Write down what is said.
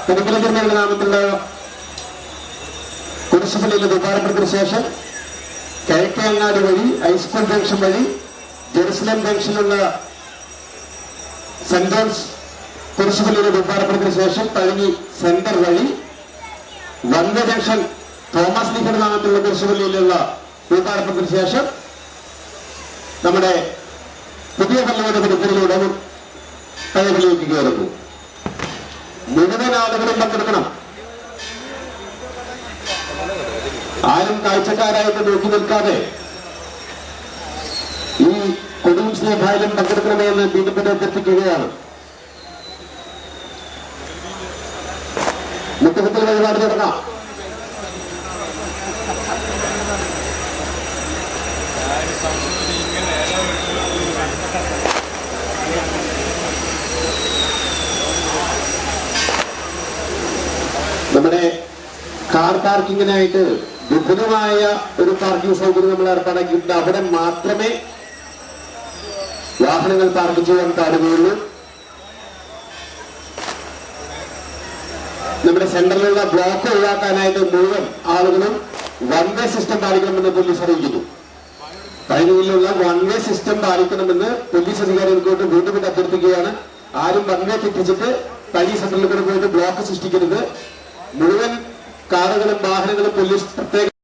പെരുമ്പലത്തിന്റെ നാമത്തിലുള്ള കുരിശുപള്ളിയിലെ ദുബാരപ്പുറത്തിന് ശേഷം കിഴക്കേങ്ങാട് വഴി high school junction വഴി ജെറുസലേം ജംഗ്ഷനിലുള്ള സെന്റ് ജോൺസ് കുരിശുപള്ളിയിലെ ദുബാരപ്പുറത്തിന് ശേഷം പഴഞ്ഞി സെന്റർ വഴി വൺവേ ജംഗ്ഷൻ തോമസ് ലീഗയുടെ നാമത്തിലുള്ള കുരിശുപള്ളിയിലുള്ള ദുബാരപ്പുറത്തിന് ശേഷം നമ്മുടെ പുതിയ പള്ളിയുടെ പുതുപ്പലിലൂടെ പഴയപള്ളിയിലേക്ക് കയറുന്നു. മുഴുവൻ ആളുകളും പങ്കെടുക്കണം. ആരും കാഴ്ചക്കാരായിട്ട് നോക്കി നിൽക്കാതെ ഈ കൊടും സ്നേഹായാലും പങ്കെടുക്കണമെന്ന് വീണ്ടും അഭ്യർത്ഥിക്കുകയാണ്. മുത്തകത്തിൽ വഴിപാട് തുടങ്ങാം. നമ്മുടെ കാർ പാർക്കിങ്ങിനായിട്ട് വിപുലമായ ഒരു പാർക്കിംഗ് സൗകര്യം നമ്മൾ ഏർപ്പാടാക്കിയിട്ടുണ്ട്. അവിടെ മാത്രമേ വാഹനങ്ങൾ പാർക്ക് ചെയ്യാൻ പാടുകയുള്ളൂ. നമ്മുടെ സെന്ററിലുള്ള ബ്ലോക്ക് ഒഴിവാക്കാനായിട്ട് മുഴുവൻ ആളുകളും വൺ വേ സിസ്റ്റം പാലിക്കണമെന്ന് പോലീസ് അറിയിക്കുന്നു. പഴനിയിലുള്ള വൺ വേ സിസ്റ്റം പാലിക്കണമെന്ന് പോലീസ് അധികാരികൾക്കോട്ട് വീണ്ടും അഭ്യർത്ഥിക്കുകയാണ്. ആരും വൺ വേ തെറ്റിച്ചിട്ട് പഴനി സെന്ററിൽ കൂടെ പോയിട്ട് ബ്ലോക്ക് സൃഷ്ടിക്കരുത്. മുഴുവൻ കാറുകളും വാഹനങ്ങളും പോലീസ് പ്രത്യേക